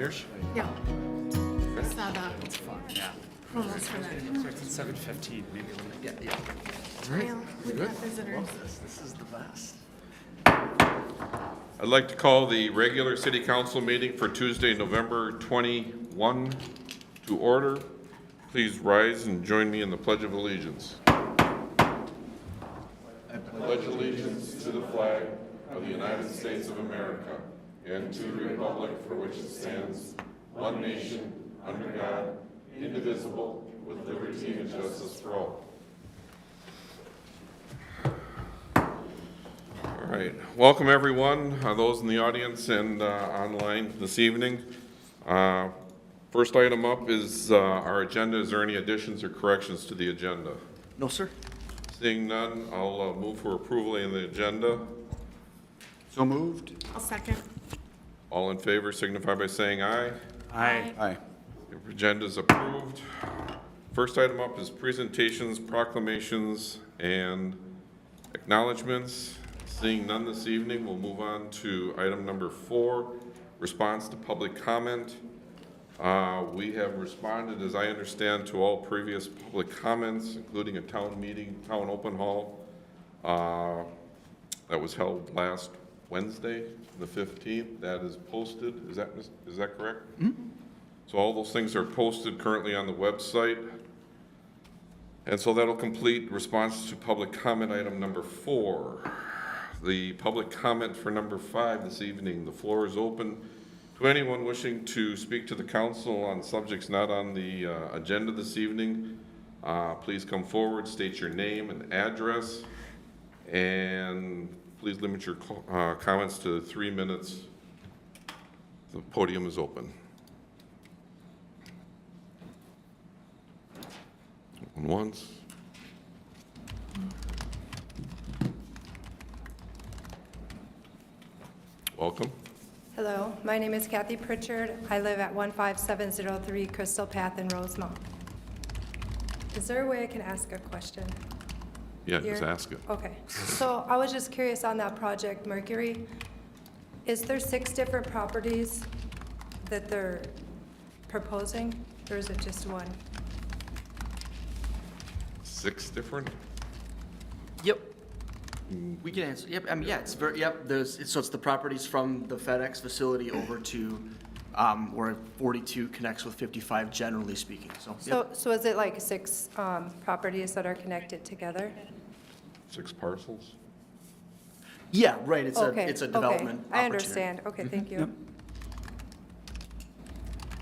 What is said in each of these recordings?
Yours? Yeah. I saw that. It's fun. Yeah. Almost for that. Starts at 7:15, maybe a little bit. Yeah. Well, we've got visitors. This is the best. I'd like to call the regular city council meeting for Tuesday, November 21 to order. Please rise and join me in the Pledge of Allegiance. I pledge allegiance to the flag of the United States of America and to the republic for which it stands, one nation, under God, indivisible, with liberty and justice for all. All right, welcome everyone, those in the audience and online this evening. First item up is our agenda. Is there any additions or corrections to the agenda? No, sir. Seeing none, I'll move for approval of the agenda. So moved. I'll second. All in favor signify by saying aye. Aye. Aye. Your agenda is approved. First item up is presentations, proclamations, and acknowledgements. Seeing none this evening, we'll move on to item number 4, response to public comment. We have responded, as I understand, to all previous public comments, including a town meeting, town open hall, that was held last Wednesday, the 15th. That is posted. Is that correct? Mm-hmm. So all those things are posted currently on the website. And so that'll complete response to public comment item number 4. The public comment for number 5 this evening. The floor is open to anyone wishing to speak to the council on subjects not on the agenda this evening. Please come forward, state your name and address, and please limit your comments to 3 minutes. The podium is open. Going once. Welcome. Hello, my name is Kathy Pritchard. I live at 15703 Crystal Path in Rosemount. Is there a way I can ask a question? Yeah, just ask it. Okay, so I was just curious on that project, Mercury. Is there 6 different properties that they're proposing, or is it just one? 6 different? Yep. We can answer. Yep. I mean, yeah. It's very. Yep. So it's the properties from the FedEx facility over to where 42 connects with 55. Generally speaking. So is it like 6 properties that are connected together? 6 parcels? Yeah. Right. It's Okay, a development. I opportunity. understand. Okay, thank you.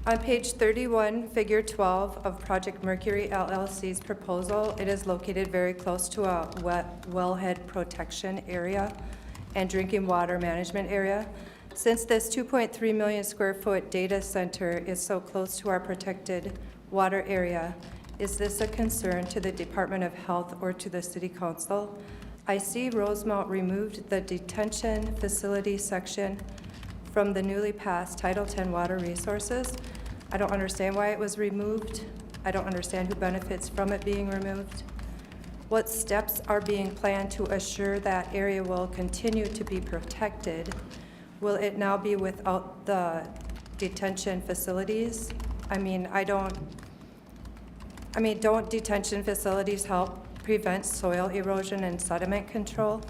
On page 31, figure 12 of Project Mercury LLC's proposal, it is located very close to a wellhead protection area and drinking water management area. Since this 2.3 million square foot data center is so close to our protected water area, is this a concern to the Department of Health or to the City Council? I see Rosemount removed the detention facility section from the newly passed Title 10 water resources. I don't understand why it was removed. I don't understand who benefits from it being removed. What steps are being planned to assure that area will continue to be protected? Will it now be without the detention facilities? Don't detention facilities help prevent soil erosion and sediment control?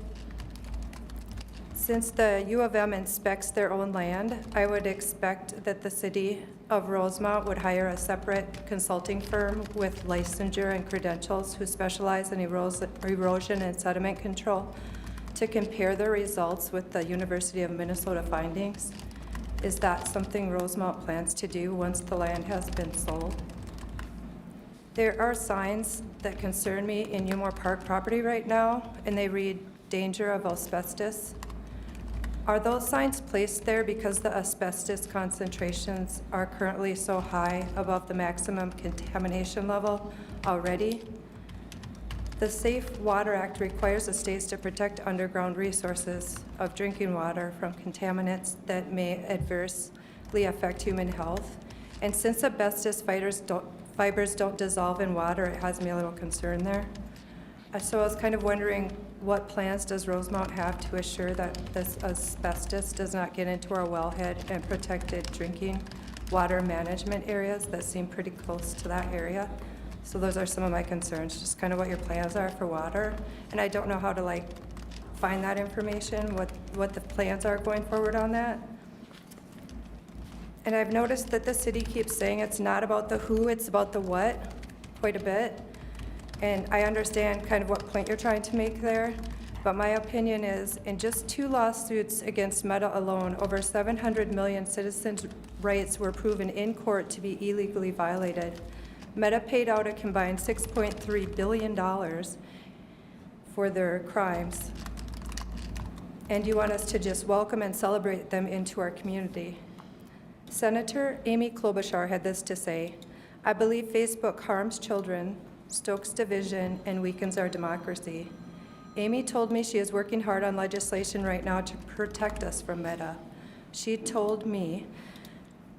Since the U of M inspects their own land, I would expect that the city of Rosemount would hire a separate consulting firm with licensure and credentials who specialize in erosion and sediment control to compare their results with the University of Minnesota findings. Is that something Rosemount plans to do once the land has been sold? There are signs that concern me in Umore Park property right now, and they read danger of asbestos. Are those signs placed there because the asbestos concentrations are currently so high above the maximum contamination level already? The Safe Water Act requires the states to protect underground resources of drinking water from contaminants that may adversely affect human health. And since asbestos fibers don't dissolve in water, it has me a little concerned there. So I was kind of wondering, what plans does Rosemount have to assure that this asbestos does not get into our wellhead and protected drinking water management areas that seem pretty close to that area. So those are some of my concerns, just kind of what your plans are for water. And I don't know how to like find that information, what the plans are going forward on that. And I've noticed that the city keeps saying it's not about the who, it's about the what, quite a bit. And I understand kind of what point you're trying to make there, but my opinion is, in just 2 lawsuits against Meta alone, over 700 million citizens' rights were proven in court to be illegally violated. Meta paid out a combined $6.3 billion for their crimes. And you want us to just welcome and celebrate them into our community. Senator Amy Klobuchar had this to say: "I believe Facebook harms children, stokes division, and weakens our democracy." Amy told me she is working hard on legislation right now to protect us from Meta. She told me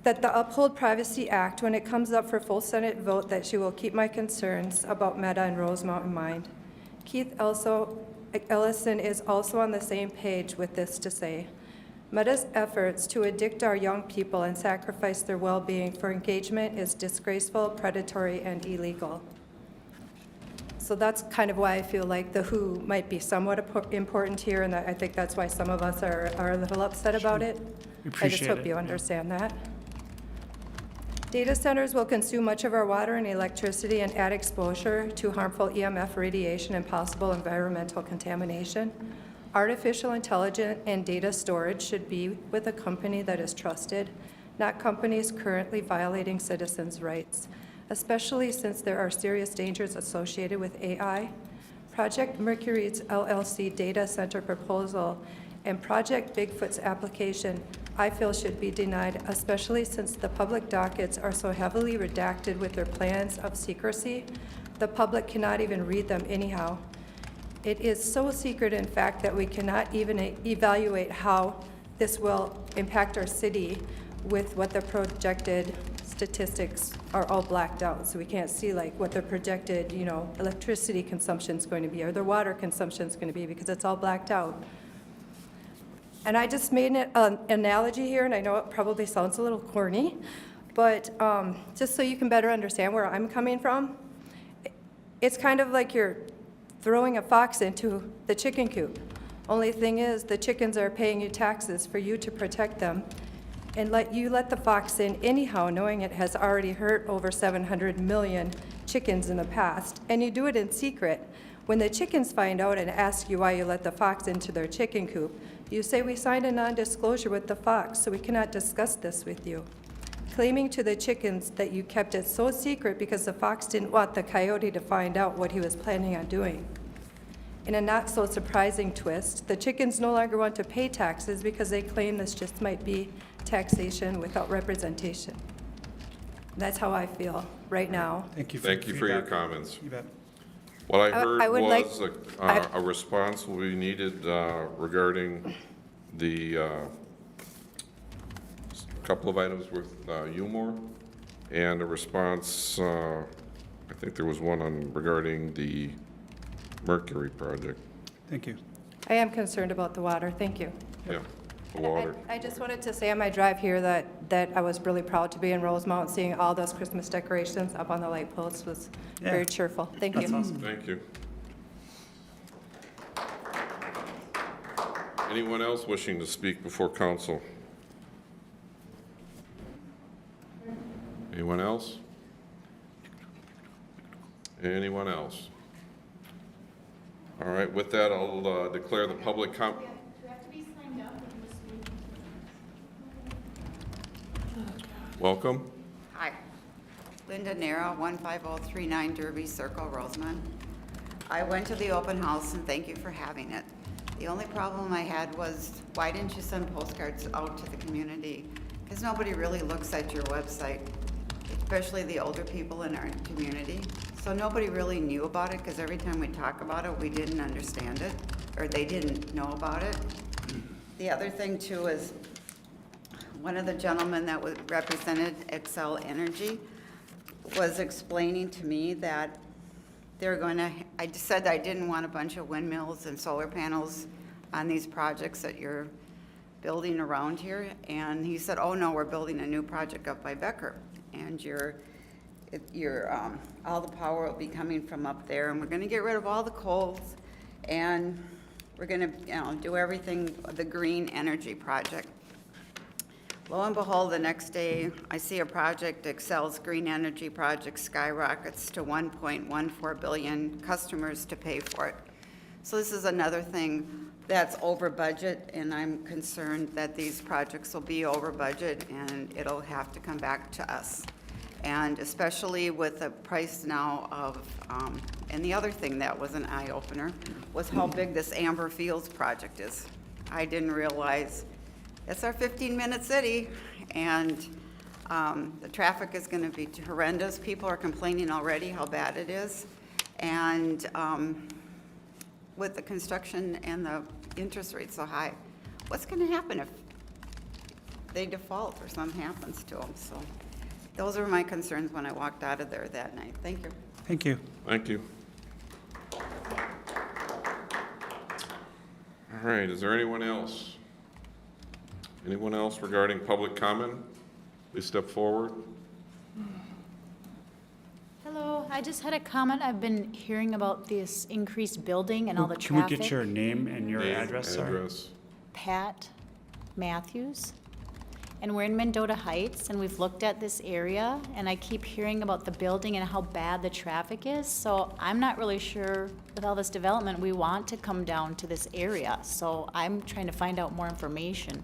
that the Uphold Privacy Act, when it comes up for full Senate vote, that she will keep my concerns about Meta and Rosemount in mind. Keith Ellison is also on the same page with this to say: "Meta's efforts to addict our young people and sacrifice their well-being for engagement is disgraceful, predatory, and illegal." So that's kind of why I feel like the who might be somewhat important here, and I think that's why some of us are a little upset about it. We I just appreciate hope it, you yeah. understand that. Data centers will consume much of our water and electricity and add exposure to harmful EMF radiation and possible environmental contamination. Artificial intelligence and data storage should be with a company that is trusted, not companies currently violating citizens' rights, especially since there are serious dangers associated with AI. Project Mercury's LLC data center proposal and Project Bigfoot's application, I feel, should be denied, especially since the public dockets are so heavily redacted with their plans of secrecy, the public cannot even read them anyhow. It is so secret, in fact, that we cannot even evaluate how this will impact our city with what the projected statistics are all blacked out. So we can't see like what their projected, electricity consumption is going to be or their water consumption is going to be because it's all blacked out. And I just made an analogy here, and I know it probably sounds a little corny, but just so you can better understand where I'm coming from, it's kind of like you're throwing a fox into the chicken coop. Only thing is, the chickens are paying you taxes for you to protect them, and let the fox in anyhow, knowing it has already hurt over 700 million chickens in the past, and you do it in secret. When the chickens find out and ask you why you let the fox into their chicken coop, you say, "We signed a non-disclosure with the fox, so we cannot discuss this with you," claiming to the chickens that you kept it so secret because the fox didn't want the coyote to find out what he was planning on doing. In a not-so-surprising twist, the chickens no longer want to pay taxes because they claim this just might be taxation without representation. That's how I feel right now. Thank you Thank you for your feedback. comments. You bet. What I I heard would like- was a response we needed regarding the couple of items with UMOR, and a response, I think there was one on regarding the Mercury project. Thank you. I am concerned about the water, thank you. Yeah, the And water. I just wanted to say on my drive here that I was really proud to be in Rosemount, seeing all those Christmas decorations up on the light posts was Yeah. very cheerful. Thank you. That's awesome. Thank you. Anyone else wishing to speak before council? Anyone else? Anyone else? All right, with that, I'll declare the public Do we have to be signed up? welcome. Hi, Linda Nero, 15039 Derby Circle, Rosemount. I went to the open house and thank you for having it. The only problem I had was, why didn't you send postcards out to the community? Because nobody really looks at your website, especially the older people in our community. So nobody really knew about it, because every time we talk about it, we didn't understand it, or they didn't know about it. The other thing too is, one of the gentlemen that was represented Excel Energy was explaining to me that they're going to, I just said I didn't want a bunch of windmills and solar panels on these projects that you're building around here, and he said, oh no, we're building a new project up by Becker, and all the power will be coming from up there, and we're gonna get rid of all the coals, and we're gonna, do everything, the green energy project. Lo and behold, the next day, I see a project, Excel's green energy project skyrockets to 1.14 billion customers to pay for it. So this is another thing that's over budget, and I'm concerned that these projects will be over budget and it'll have to come back to us. And especially with the price now of, and the other thing that was an eye-opener was how big this Amber Fields project is. I didn't realize it's our 15-minute city, and the traffic is going to be horrendous. People are complaining already how bad it is. And with the construction and the interest rate so high, what's going to happen if they default or something happens to them? So those are my concerns when I walked out of there that night. Thank you. Thank you. Thank you. All right, is there anyone else? Anyone else regarding public comment? Please step forward. Hello, I just had a comment. I've been hearing about this increased building and all the Can we traffic. get your name and your Name, address? Sorry. address. Pat Matthews. And we're in Mendota Heights, and we've looked at this area, and I keep hearing about the building and how bad the traffic is. So I'm not really sure with all this development, we want to come down to this area. So I'm trying to find out more information.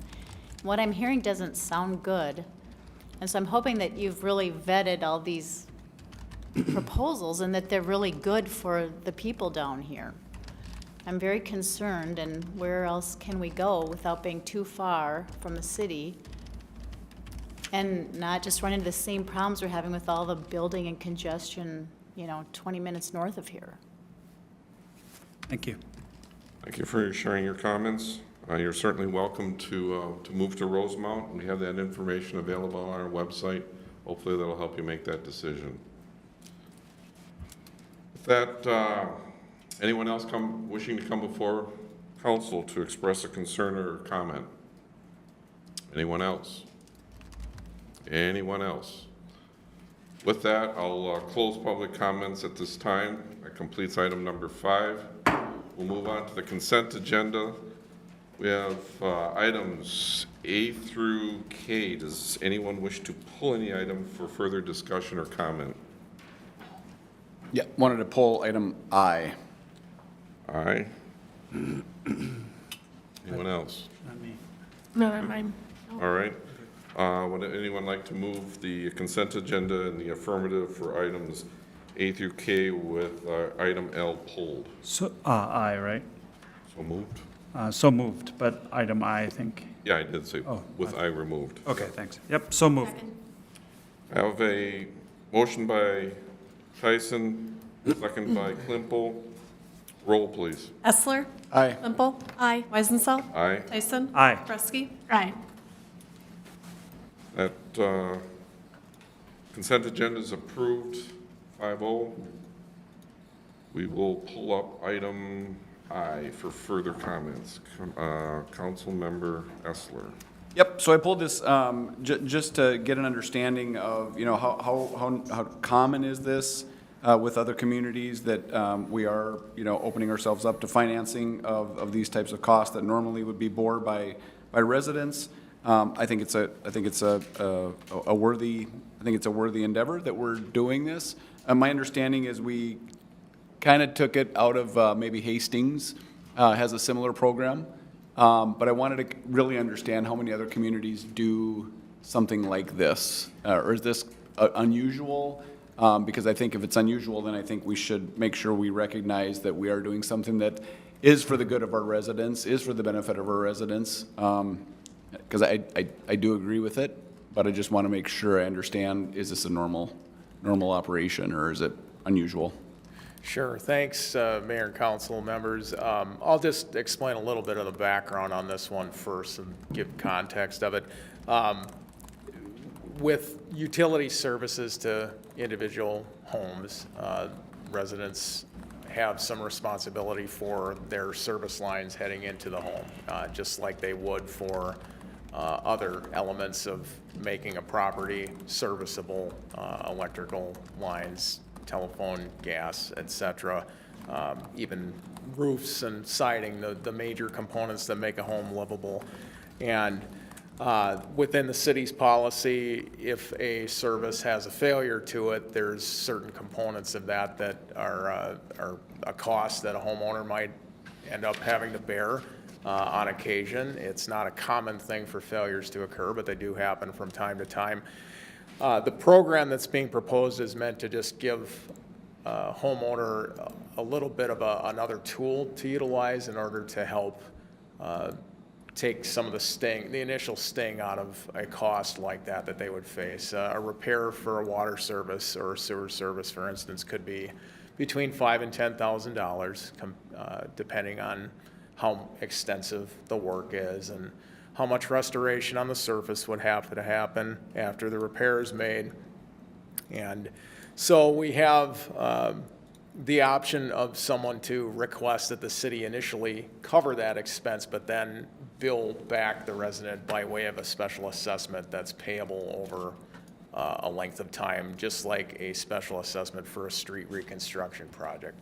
What I'm hearing doesn't sound good. And so I'm hoping that you've really vetted all these proposals and that they're really good for the people down here. I'm very concerned, and where else can we go without being too far from the city and not just run into the same problems we're having with all the building and congestion, 20 minutes north of here? Thank you. Thank you for sharing your comments. You're certainly welcome to move to Rosemount. We have that information available on our website. Hopefully that'll help you make that decision. With that, anyone else wishing to come before council to express a concern or comment? Anyone else? Anyone else? With that, I'll close public comments at this time. That completes item number 5. We'll move on to the consent agenda. We have items A through K. Does anyone wish to pull any item for further discussion or comment? Yeah, wanted to pull item I. Aye. Anyone else? Not me. No, not mine. All right. Would anyone like to move the consent agenda in the affirmative for items A through K with item L pulled? So, I, right? So moved? So moved, but item I think. Yeah, I did say Oh, with I removed. Okay, thanks. Yep, so moved. I have a motion by Tyson, second by Klimpel. Roll, please. Essler? Aye. Limpel? Aye. Weisenthal? Aye. Tyson? Aye. Bresky? Aye. That consent agenda is approved, 5-0. We will pull up item I for further comments. Councilmember Essler. Yep, so I pulled this just to get an understanding of, how common is this with other communities that we are, opening ourselves up to financing of these types of costs that normally would be bore by residents. I think it's a worthy endeavor that we're doing this. My understanding is we kind of took it out of maybe Hastings has a similar program, but I wanted to really understand how many other communities do something like this, or is this unusual? Because I think if it's unusual, then I think we should make sure we recognize that we are doing something that is for the good of our residents, is for the benefit of our residents. Because I do agree with it, but I just want to make sure I understand, is this a normal operation, or is it unusual? Sure. Thanks, Mayor and council members. I'll just explain a little bit of the background on this one first and give context of it. With utility services to individual homes, residents have some responsibility for their service lines heading into the home, just like they would for other elements of making a property serviceable, electrical lines, telephone, gas, et cetera, even roofs and siding, the major components that make a home livable. And within the city's policy, if a service has a failure to it, there's certain components of that that are a cost that a homeowner might end up having to bear on occasion. It's not a common thing for failures to occur, but they do happen from time to time. The program that's being proposed is meant to just give a homeowner a little bit of another tool to utilize in order to help take some of the initial sting out of a cost like that they would face. A repair for a water service or a sewer service, for instance, could be between $5,000 and $10,000, depending on how extensive the work is and how much restoration on the surface would have to happen after the repair is made. And so we have the option of someone to request that the city initially cover that expense, but then bill back the resident by way of a special assessment that's payable over a length of time, just like a special assessment for a street reconstruction project.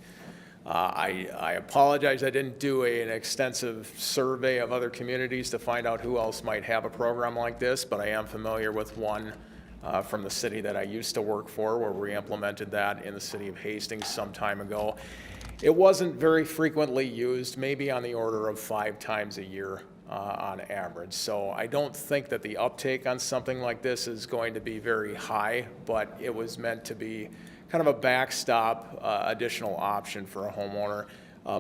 I apologize, I didn't do an extensive survey of other communities to find out who else might have a program like this, but I am familiar with one from the city that I used to work for, where we implemented that in the city of Hastings some time ago. It wasn't very frequently used, maybe on the order of 5 times a year on average. So I don't think that the uptake on something like this is going to be very high, but it was meant to be kind of a backstop additional option for a homeowner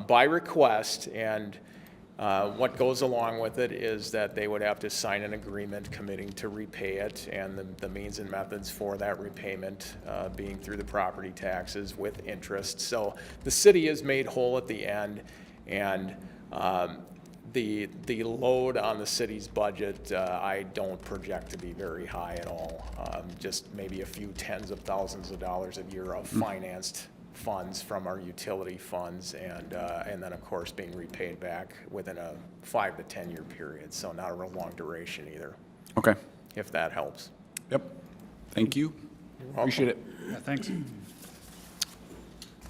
by request. And what goes along with it is that they would have to sign an agreement committing to repay it, and the means and methods for that repayment being through the property taxes with interest. So the city is made whole at the end, and the load on the city's budget, I don't project to be very high at all. Just maybe a few tens of thousands of dollars a year of financed funds from our utility funds, and then of course being repaid back within a 5 to 10 year period. So not a real long duration either, Okay. if that helps. Yep. Thank you. Appreciate it. Yeah, thanks.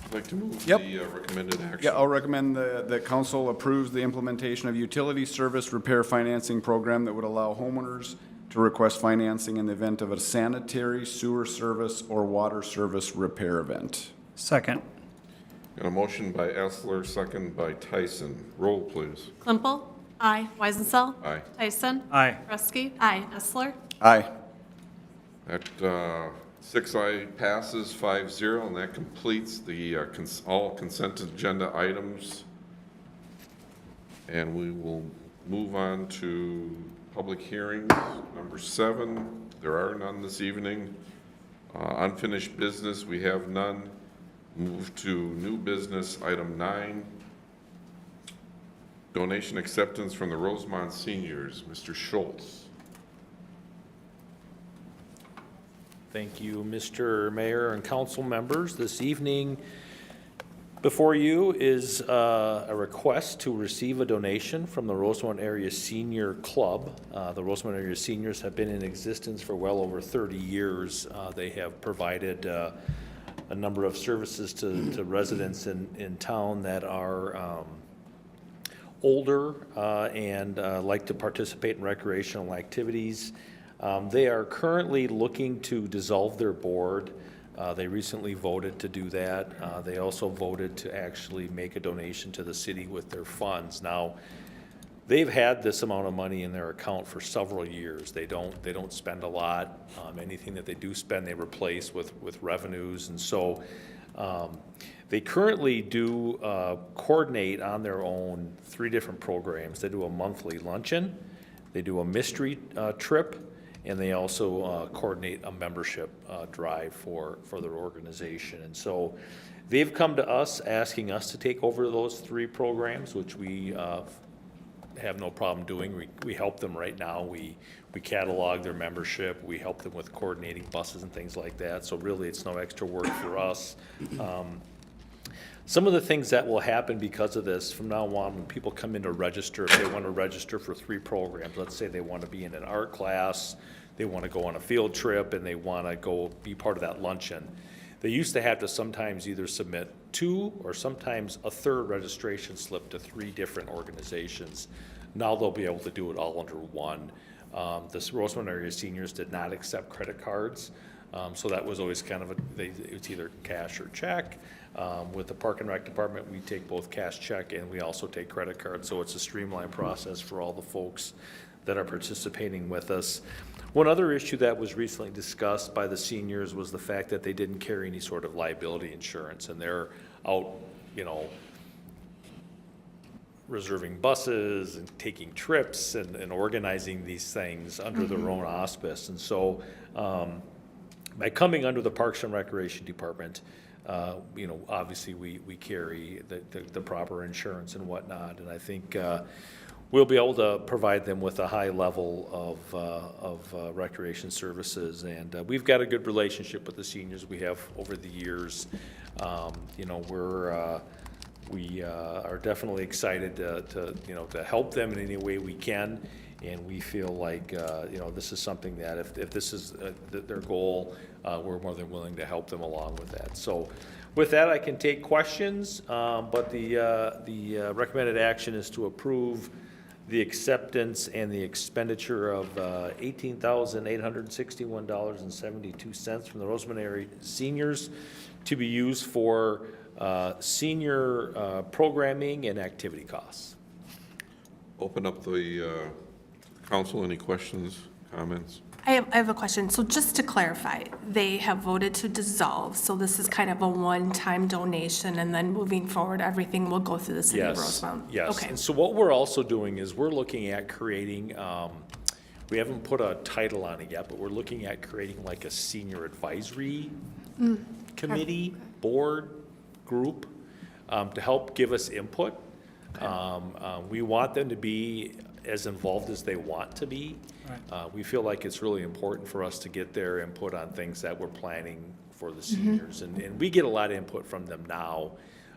I'd like to move Yep. the recommended action. Yeah, I'll recommend that council approves the implementation of utility service repair financing program that would allow homeowners to request financing in the event of a sanitary, sewer service, or water service repair event. Second. Got a motion by Essler, second by Tyson. Roll, please. Klimpel. Aye. Weisenthal. Aye. Tyson. Aye. Ruski. Aye. Essler. Aye. That 6 passes 5-0, and that completes the all consent agenda items. And we will move on to public hearings. Number 7, there are none this evening. Unfinished business, we have none. Move to new business, item 9. Donation acceptance from the Rosemount seniors. Mr. Schultz. Thank you, Mr. Mayor and council members. This evening before you is a request to receive a donation from the Rosemount Area Senior Club. The Rosemount Area Seniors have been in existence for well over 30 years. They have provided a number of services to residents in town that are older and like to participate in recreational activities. They are currently looking to dissolve their board. They recently voted to do that. They also voted to actually make a donation to the city with their funds. Now, they've had this amount of money in their account for several years. They don't spend a lot. Anything that they do spend, they replace with revenues. And so they currently do coordinate on their own 3 different programs. They do a monthly luncheon, they do a mystery trip, and they also coordinate a membership drive for their organization. And so they've come to us asking us to take over those 3 programs, which we have no problem doing. We help them right now. We catalog their membership. We help them with coordinating buses and things like that. So really, it's no extra work for us. Some of the things that will happen because of this from now on, when people come in to register, if they want to register for 3 programs, let's say they want to be in an art class, they want to go on a field trip, and they want to go be part of that luncheon. They used to have to sometimes either submit 2 or sometimes a 3rd registration slip to 3 different organizations. Now they'll be able to do it all under one. This Rosemount area seniors did not accept credit cards, so that was always kind of it's either cash or check. With the Park and Rec Department, we take both cash, check, and we also take credit cards, so it's a streamlined process for all the folks that are participating with us. One other issue that was recently discussed by the seniors was the fact that they didn't carry any sort of liability insurance, and they're out, reserving buses and taking trips and organizing these things under their own auspice. And so by coming under the Parks and Recreation Department, obviously we carry the proper insurance and whatnot, and I think we'll be able to provide them with a high level of recreation services. And we've got a good relationship with the seniors we have over the years. We are definitely excited to help them in any way we can. And we feel like, this is something that if this is their goal, we're more than willing to help them along with that. So with that, I can take questions, but the recommended action is to approve the acceptance and the expenditure of $18,861.72 from the Rosemount area seniors to be used for senior programming and activity costs. Open up the council. Any questions, comments? I have a question. So just to clarify, they have voted to dissolve, so this is kind of a one-time donation, and then moving forward, everything will go through the city of Rosemount? Yes. Okay. And so what we're also doing is we're looking at creating, we haven't put a title on it yet, but we're looking at creating like a senior advisory committee, board, group, to help give us input. We want them to be as involved as they want to be. We feel like it's really important for us to get their input on things that we're planning for the seniors. And we get a lot of input from them now,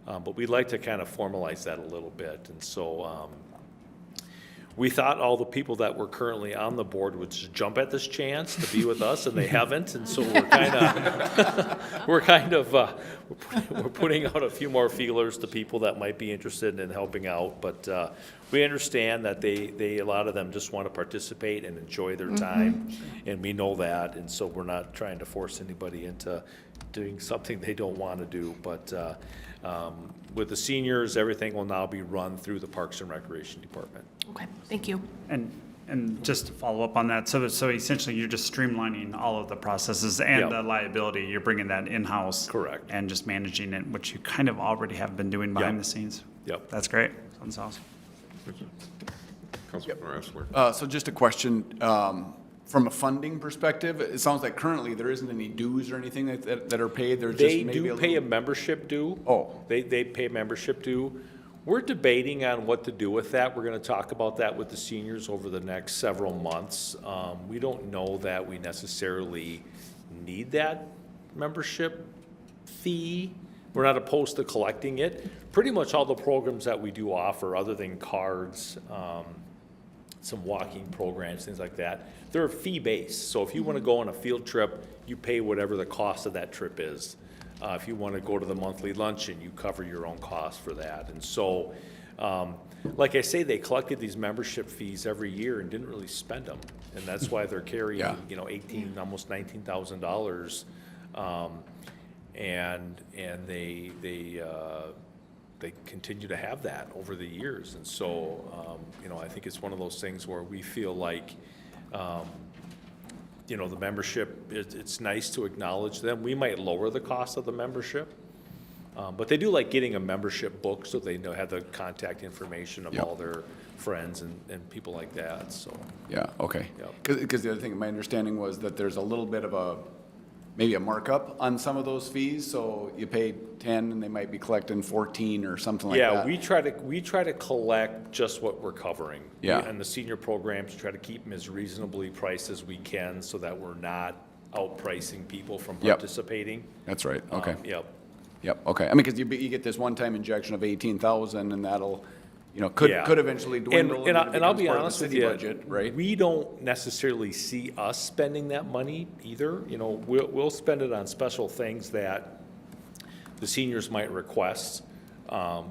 but we'd like to kind of formalize that a little bit. And so we thought all the people that were currently on the board would just jump at this chance to be with us, and they haven't. And so we're putting out a few more feelers to people that might be interested in helping out. But we understand that a lot of them just want to participate and enjoy their time, and we know that. And so we're not trying to force anybody into doing something they don't want to do. But with the seniors, everything will now be run through the Parks and Recreation Department. Okay, thank you. And just to follow up on that, so essentially you're just streamlining all of the processes and Yep. the liability, you're bringing that in-house. Correct. And just managing it, which you kind of already have been doing behind Yep. the scenes. Yep. That's great. Sounds awesome. Councilman Ressler. So just a question, from a funding perspective, it sounds like currently there isn't any dues or anything that are paid, they're just They maybe do a pay a little. membership due. Oh. They pay membership due. We're debating on what to do with that. We're gonna talk about that with the seniors over the next several months. We don't know that we necessarily need that membership fee. We're not opposed to collecting it. Pretty much all the programs that we do offer, other than cards, some walking programs, things like that, they're fee-based. So if you want to go on a field trip, you pay whatever the cost of that trip is. If you want to go to the monthly luncheon, you cover your own cost for that. And so, like I say, they collected these membership fees every year and didn't really spend them. And that's why they're carrying, Yeah. almost $19,000. And they continue to have that over the years. And so, I think it's one of those things where we feel like, the membership, it's nice to acknowledge them. We might lower the cost of the membership, but they do like getting a membership book so they have the contact information of Yep. all their friends and people like that, so. Yeah, okay. Yep. Because the other thing, my understanding was that there's a little bit of maybe a markup on some of those fees, so you pay 10 and they might be collecting 14 or something like that. Yeah, we try to collect just what we're covering. Yeah. And the senior programs try to keep them as reasonably priced as we can so that we're not outpricing people from Yep. participating. That's right, okay. Yep. Yep, okay. I mean, because you get this one-time injection of 18,000, and that'll, could Yeah. eventually dwindle. And it I'll becomes be part of the honest with city you, budget, right? we don't necessarily see us spending that money either. We'll spend it on special things that the seniors might request.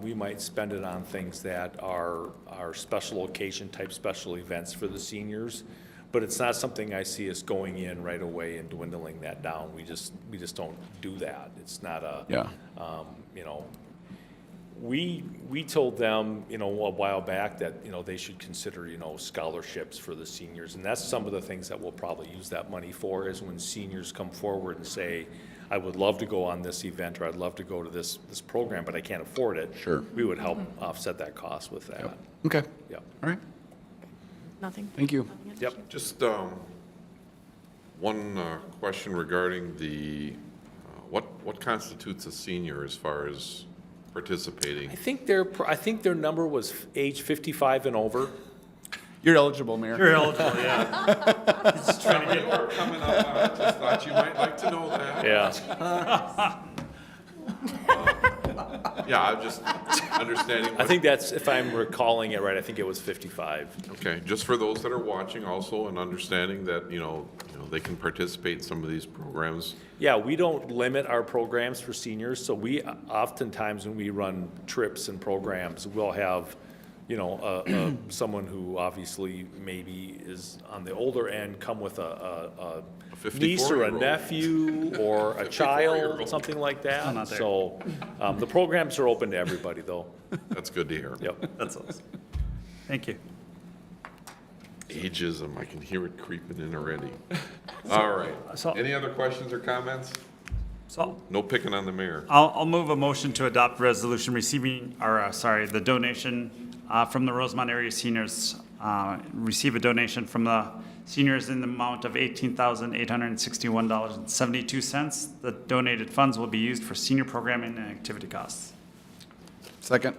We might spend it on things that are special occasion type special events for the seniors. But it's not something I see us going in right away and dwindling that down. We just don't do that. It's not a, Yeah. We told them, a while back that, they should consider, scholarships for the seniors. And that's some of the things that we'll probably use that money for, is when seniors come forward and say, I would love to go on this event, or I'd love to go to this program, but I can't afford it. Sure. We would help offset that cost with that. Okay, Yep. all right, Nothing. thank you. Yep. Just one question regarding the, what constitutes a senior as far as participating? I think their number was age 55 and over. You're eligible, Mayor. You're eligible, yeah. Just trying to You are coming up, I just thought you might like to know that. Yeah. Yeah, I'm just understanding. I think that's, if I'm recalling it right, I think it was 55. Okay, just for those that are watching also, and understanding that, they can participate in some of these programs. Yeah, we don't limit our programs for seniors, so we oftentimes when we run trips and programs, we'll have, someone who obviously maybe is on the older end come with a niece or a 54-year-old. nephew or a child, 54-year-old. something like that. I'm not there. So the programs are open to everybody, though. That's good to hear. Yep. That's awesome. Thank you. Ageism, I can hear it creeping in already. All right. so- Any other questions or comments? So No picking on the mayor. I'll move a motion to adopt resolution receiving, the donation from the Rosemount area seniors, receive a donation from the seniors in the amount of $18,861.72. The donated funds will be used for senior programming and activity costs. Second,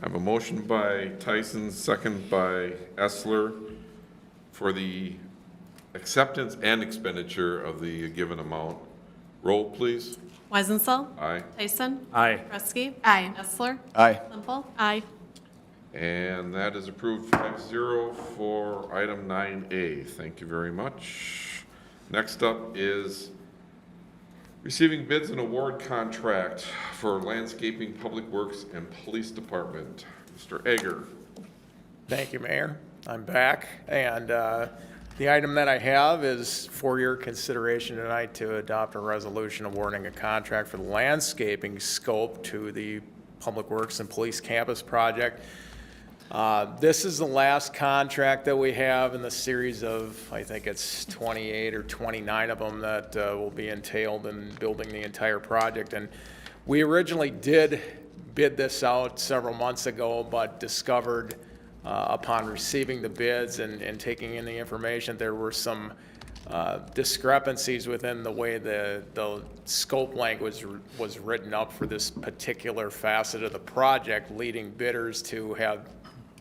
I have a motion by Tyson, second by Essler, for the acceptance and expenditure of the given amount. Roll, please. Weisenthal. Aye. Tyson. Aye. Kresge. Aye. Essler. aye. Semple. Aye. And that is approved 5-0 for item 9A. Thank you very much. Next up is receiving bids and award contract for landscaping, public works, and police department. Mr. Egger. Thank you, Mayor. I'm back, and the item that I have is for your consideration tonight to adopt a resolution awarding a contract for the landscaping scope to the Public Works and Police Campus Project. This is the last contract that we have in the series of, I think it's 28 or 29 of them that will be entailed in building the entire project. And we originally did bid this out several months ago, but discovered upon receiving the bids and taking in the information, there were some discrepancies within the way the scope language was written up for this particular facet of the project, leading bidders to have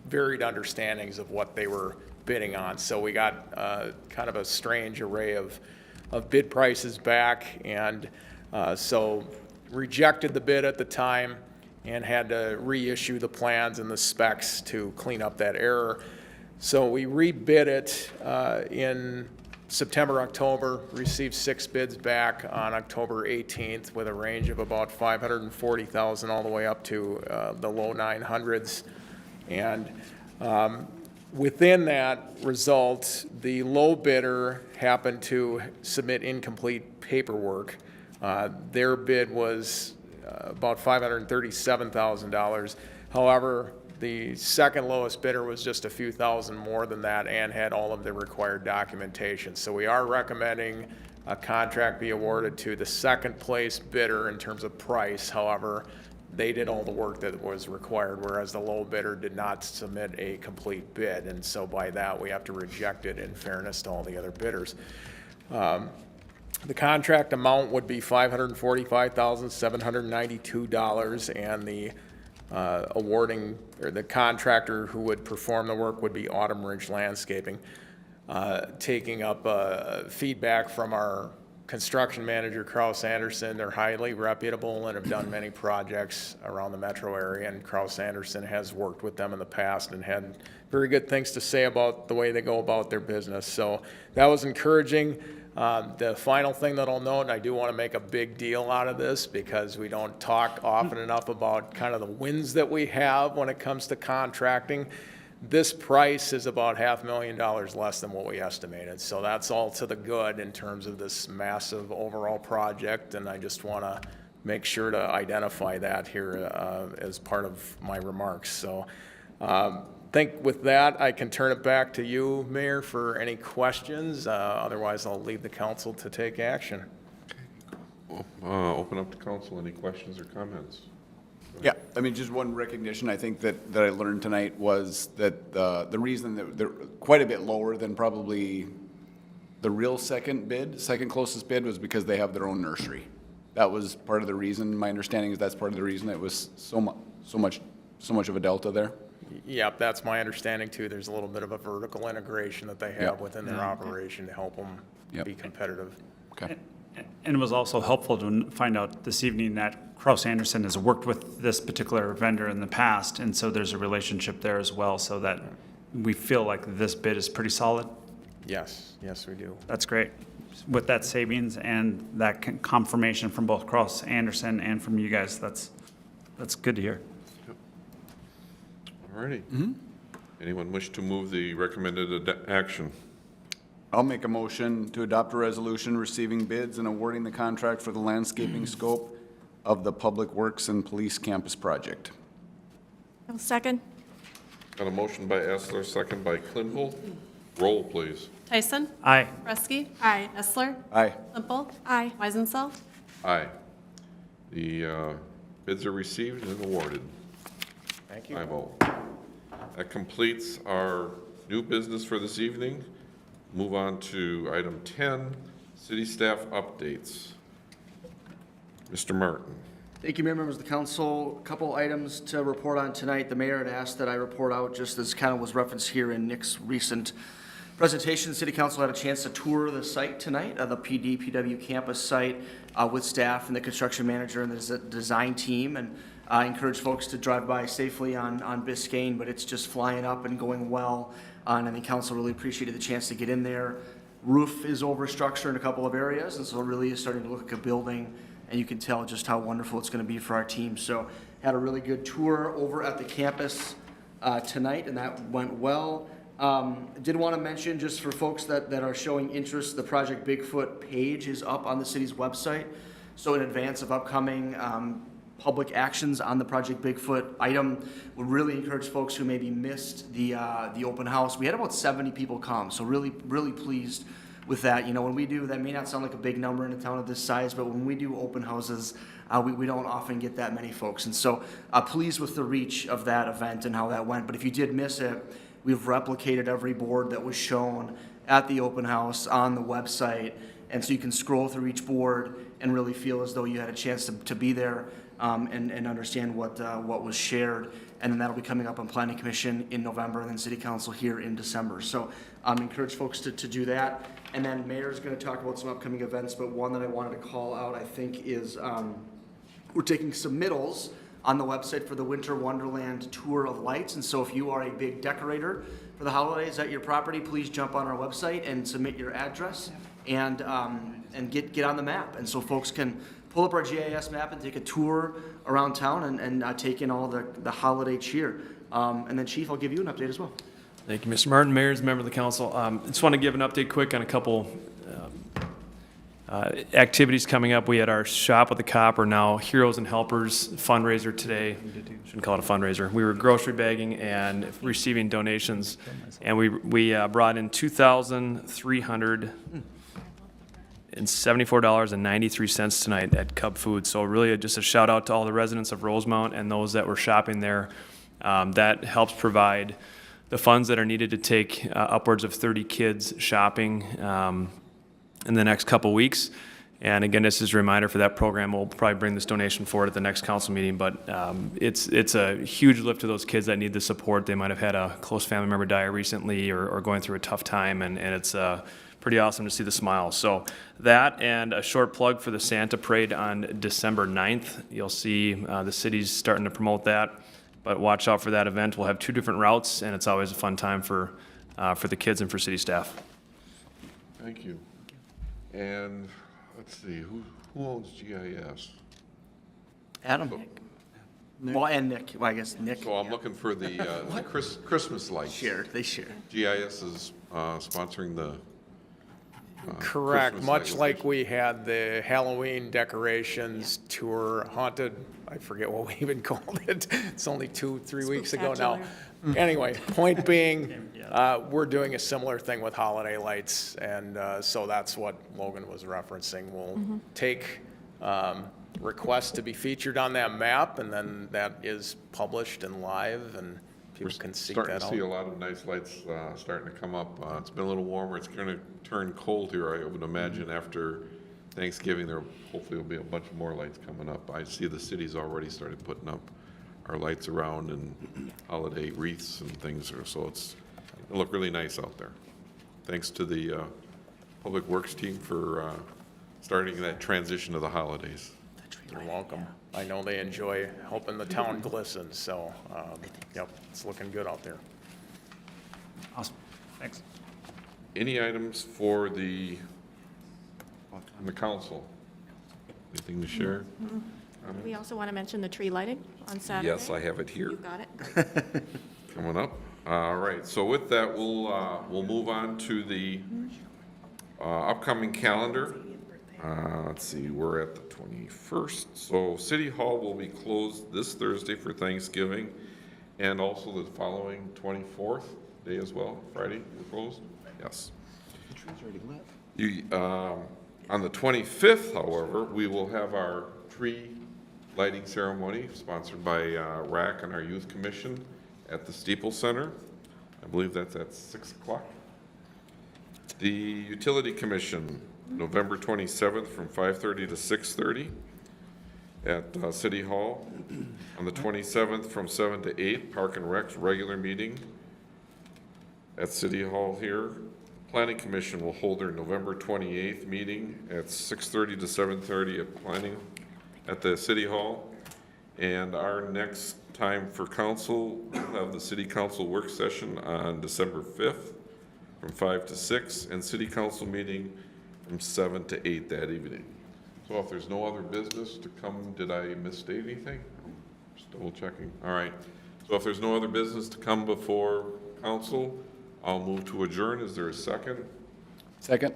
varied understandings of what they were bidding on. So we got kind of a strange array of bid prices back, and so rejected the bid at the time and had to reissue the plans and the specs to clean up that error. So we rebid it in September, October, received 6 bids back on October 18th with a range of about $540,000 all the way up to the low 900s. And within that result, the low bidder happened to submit incomplete paperwork. Their bid was about $537,000. However, the second lowest bidder was just a few thousand more than that and had all of the required documentation. So we are recommending a contract be awarded to the second place bidder in terms of price. However, they did all the work that was required, whereas the low bidder did not submit a complete bid. And so by that, we have to reject it in fairness to all the other bidders. The contract amount would be $545,792, and the awarding, or the contractor who would perform the work would be Autumn Ridge Landscaping, taking up feedback from our construction manager, Kraus Anderson. They're highly reputable and have done many projects around the metro area, and Kraus Anderson has worked with them in the past and had very good things to say about the way they go about their business. So that was encouraging. The final thing that I'll note, and I do want to make a big deal out of this because we don't talk often enough about kind of the wins that we have when it comes to contracting. This price is about $500,000 less than what we estimated. So that's all to the good in terms of this massive overall project, and I just want to make sure to identify that here as part of my remarks. So I think with that, I can turn it back to you, Mayor, for any questions. Otherwise, I'll leave the council to take action. Open up to council. Any questions or comments? Yeah, I mean, just one recognition I think that I learned tonight was that the reason that they're quite a bit lower than probably the real second closest bid was because they have their own nursery. That was part of the reason. My understanding is that's part of the reason it was so much of a delta there. Yep, that's my understanding too. There's a little bit of a vertical integration that they have Yep. within their operation to help them Yep. be competitive. Okay. And it was also helpful to find out this evening that Kraus Anderson has worked with this particular vendor in the past, and so there's a relationship there as well, so that we feel like this bid is pretty solid. Yes, yes, we do. That's great. With that savings and that confirmation from both Kraus Anderson and from you guys, that's good to hear. All righty. Anyone wish to move the recommended action? I'll make a motion to adopt a resolution receiving bids and awarding the contract for the landscaping scope of the Public Works and Police Campus project. I'll second. Got a motion by Essler, second by Klinville. Roll, please. Tyson? Aye. Reski? Aye. Essler? Aye. Plimple? Aye. Weisenfeld? Aye. The bids are received and awarded. Thank you. 5-0. That completes our new business for this evening. Move on to item 10, city staff updates. Mr. Martin. Thank you, Mayor, members of the council. A couple items to report on tonight. The mayor had asked that I report out, just as kind of was referenced here in Nick's recent presentation. The city council had a chance to tour the site tonight, the PW campus site, with staff and the construction manager and the design team. And I encourage folks to drive by safely on Biscayne, but it's just flying up and going well. And I think council really appreciated the chance to get in there. Roof is over structure in a couple of areas, and so it really is starting to look like a building, and you can tell just how wonderful it's going to be for our team. So had a really good tour over at the campus tonight, and that went well. Did want to mention, just for folks that are showing interest, the Project Bigfoot page is up on the city's website. So in advance of upcoming public actions on the Project Bigfoot item, would really encourage folks who maybe missed the open house. We had about 70 people come, so really pleased with that. You know, when we do, that may not sound like a big number in a town of this size, but when we do open houses, we don't often get that many folks. And so pleased with the reach of that event and how that went. But if you did miss it, we've replicated every board that was shown at the open house on the website. And so you can scroll through each board and really feel as though you had a chance to be there and understand what was shared. And then that'll be coming up on Planning Commission in November and then City Council here in December. So encourage folks to do that. And then Mayor's going to talk about some upcoming events, but one that I wanted to call out, I think, is we're taking submittals on the website for the Winter Wonderland Tour of Lights. And so if you are a big decorator for the holidays at your property, please jump on our website and submit your address and get on the map. And so folks can pull up our GIS map and take a tour around town and take in all the holiday cheer. And then Chief, I'll give you an update as well. Thank you, Mr. Martin, Mayor, member of the council. Just want to give an update quick on a couple activities coming up. We had our Shop with the Cop, or now Heroes and Helpers fundraiser today. Shouldn't call it a fundraiser. We were grocery bagging and receiving donations, and we brought in $2,374.93 tonight at Cub Food. So really just a shout out to all the residents of Rosemount and those that were shopping there. That helps provide the funds that are needed to take upwards of 30 kids shopping in the next couple weeks. And again, this is a reminder for that program. We'll probably bring this donation forward at the next council meeting, but it's a huge lift to those kids that need the support. They might have had a close family member die recently or going through a tough time, and it's pretty awesome to see the smiles. So that, and a short plug for the Santa Parade on December 9th. You'll see the city's starting to promote that, but watch out for that event. We'll have 2 different routes, and it's always a fun time for the kids and for city staff. Thank you. And let's see, who owns GIS? Adam? Well, and Nick, well, I guess Nick. So I'm looking for the Christmas lights. They share. GIS is sponsoring the Correct, Christmas much lights. like we had the Halloween decorations tour, haunted, I forget what we even called it. It's only 2-3 weeks ago now. Anyway, point being, we're doing a similar thing with holiday lights, and so that's what Logan was referencing. We'll take requests to be featured on that map, and then that is published and live, and people can seek that out. Starting to see a lot of nice lights starting to come up. It's been a little warmer. It's going to turn cold here, I would imagine. After Thanksgiving, there hopefully will be a bunch more lights coming up. I see the city's already started putting up our lights around and holiday wreaths and things, so it'll look really nice out there. Thanks to the Public Works team for starting that transition to the holidays. You're welcome. I know they enjoy helping the town glisten, so, yep, it's looking good out there. Awesome, thanks. Any items for the council? Anything to share? We also want to mention the tree lighting on Saturday. Yes, I have it here. You got it? Coming up. All right, so with that, we'll move on to the upcoming calendar. Let's see, we're at the 21st. So City Hall will be closed this Thursday for Thanksgiving, and also the following 24th day as well, Friday, we're closed? Yes. The tree's already lit. On the 25th, however, we will have our tree lighting ceremony sponsored by RAC and our Youth Commission at the Steeple Center. I believe that's at 6 o'clock. The Utility Commission, November 27th from 5:30 to 6:30 at City Hall. On the 27th from 7 to 8, Park and Rec's regular meeting at City Hall here. Planning Commission will hold their November 28th meeting at 6:30 to 7:30 at Planning at the City Hall. And our next time for council, we'll have the City Council work session on December 5th from 5 to 6, and City Council meeting from 7 to 8 that evening. So if there's no other business to come, did I misstate anything? Just double checking. All right. So if there's no other business to come before council, I'll move to adjourn. Is there a second? Second?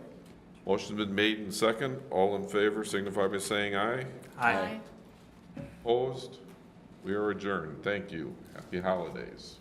Motion's been made and second. All in favor signify by saying aye. Aye. Opposed? We are adjourned. Thank you. Happy holidays.